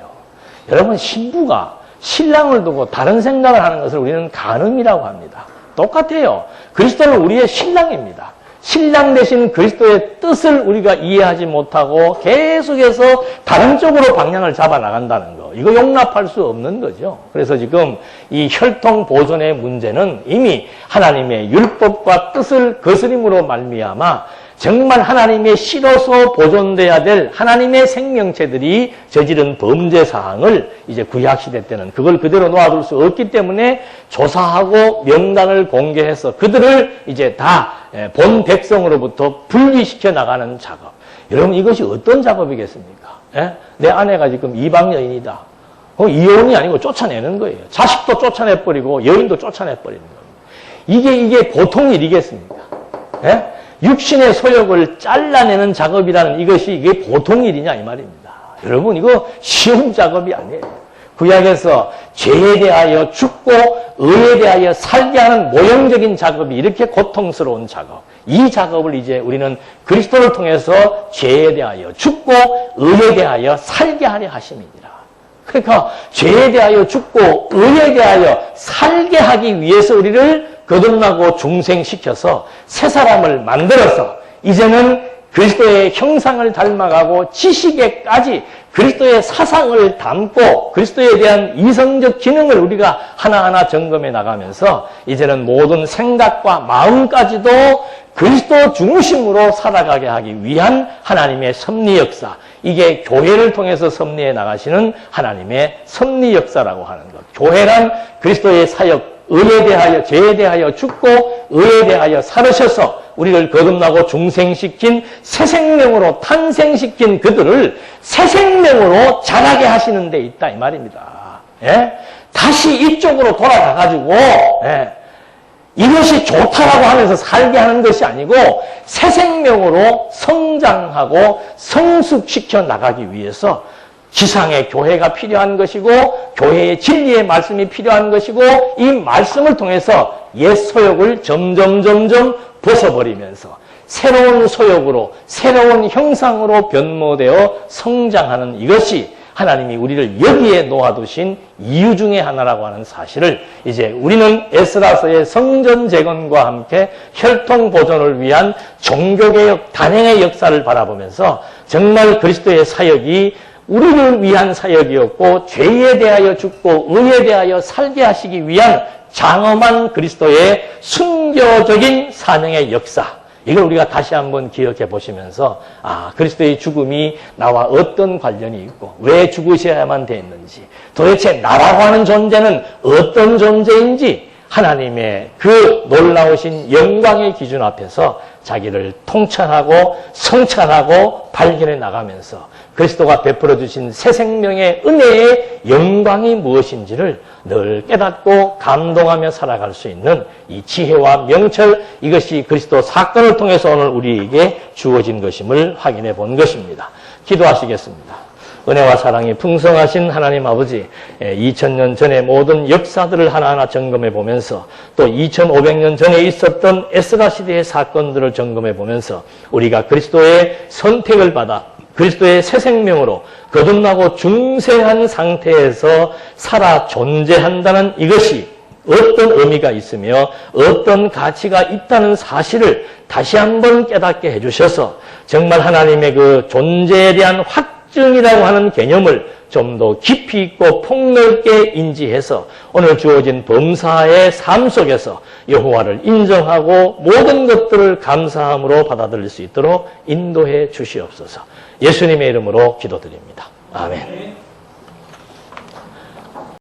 여러분, 신부가 신랑을 두고 다른 생각을 하는 것을 우리는 간음이라고 합니다. 똑같아요. 그리스도는 우리의 신랑입니다. 신랑 대신 그리스도의 뜻을 우리가 이해하지 못하고 계속해서 다른 쪽으로 방향을 잡아 나간다는 거. 이거 용납할 수 없는 거죠. 그래서 지금 이 혈통 보존의 문제는 이미 하나님의 율법과 뜻을 거스림으로 말미암아 정말 하나님의 씨로서 보존돼야 될 하나님의 생명체들이 저지른 범죄 사항을 이제 구약시대 때는 그걸 그대로 놓아둘 수 없기 때문에 조사하고 명단을 공개해서 그들을 이제 다 본 백성으로부터 분리시켜 나가는 작업. 여러분, 이것이 어떤 작업이겠습니까? 내 아내가 지금 이방 여인이다. 이혼이 아니고 쫓아내는 거예요. 자식도 쫓아내버리고 여인도 쫓아내버리는 겁니다. 이게 보통 일이겠습니까? 육신의 소욕을 잘라내는 작업이라는 이게 보통 일이냐 이 말입니다. 여러분, 이거 쉬운 작업이 아니에요. 구약에서 죄에 대하여 죽고 의에 대하여 살게 하는 모형적인 작업이 이렇게 고통스러운 작업. 이 작업을 이제 우리는 그리스도를 통해서 죄에 대하여 죽고 의에 대하여 살게 하려 하심이니라. 그러니까 죄에 대하여 죽고 의에 대하여 살게 하기 위해서 우리를 거듭나고 중생시켜서 새 사람을 만들어서 이제는 그리스도의 형상을 닮아가고 지식에까지 그리스도의 사상을 담고 그리스도에 대한 이성적 기능을 우리가 하나하나 점검해 나가면서 이제는 모든 생각과 마음까지도 그리스도 중심으로 살아가게 하기 위한 하나님의 섭리 역사. 이게 교회를 통해서 섭리해 나가시는 하나님의 섭리 역사라고 하는 것. 교회란 그리스도의 사역, 의에 대하여 죄에 대하여 죽고 의에 대하여 살으셔서 우리를 거듭나고 중생시킨 새 생명으로 탄생시킨 그들을 새 생명으로 자라게 하시는 데 있다 이 말입니다. 다시 이쪽으로 돌아가가지고 이것이 좋다라고 하면서 살게 하는 것이 아니고 새 생명으로 성장하고 성숙시켜 나가기 위해서 지상의 교회가 필요한 것이고 교회의 진리의 말씀이 필요한 것이고 이 말씀을 통해서 옛 소욕을 점점 벗어버리면서 새로운 소욕으로 새로운 형상으로 변모되어 성장하는 이것이 하나님이 우리를 여기에 놓아두신 이유 중에 하나라고 하는 사실을 이제 우리는 에스라서의 성전 재건과 함께 혈통 보존을 위한 종교개혁 단행의 역사를 바라보면서 정말 그리스도의 사역이 우리를 위한 사역이었고 죄에 대하여 죽고 의에 대하여 살게 하시기 위한 장엄한 그리스도의 순교적인 사명의 역사, 이걸 우리가 다시 한번 기억해 보시면서 그리스도의 죽음이 나와 어떤 관련이 있고 왜 죽으셔야만 됐는지, 도대체 나라고 하는 존재는 어떤 존재인지 하나님의 그 놀라우신 영광의 기준 앞에서 자기를 통찰하고 성찰하고 발견해 나가면서 그리스도가 베풀어 주신 새 생명의 은혜의 영광이 무엇인지를 늘 깨닫고 감동하며 살아갈 수 있는 이 지혜와 명철, 이것이 그리스도 사건을 통해서 오늘 우리에게 주어진 것임을 확인해 본 것입니다. 기도하시겠습니다. 은혜와 사랑이 풍성하신 하나님 아버지, 2000년 전의 모든 역사들을 하나하나 점검해 보면서 또 2500년 전에 있었던 에스라 시대의 사건들을 점검해 보면서 우리가 그리스도의 선택을 받아 그리스도의 새 생명으로 거듭나고 중생한 상태에서 살아 존재한다는 이것이 어떤 의미가 있으며 어떤 가치가 있다는 사실을 다시 한번 깨닫게 해주셔서 정말 하나님의 그 존재에 대한 특징이라고 하는 개념을 좀 더 깊이 있고 폭넓게 인지해서 오늘 주어진 범사의 삶 속에서 여호와를 인정하고 모든 것들을 감사함으로 받아들일 수 있도록 인도해 주시옵소서. 예수님의 이름으로 기도드립니다. 아멘.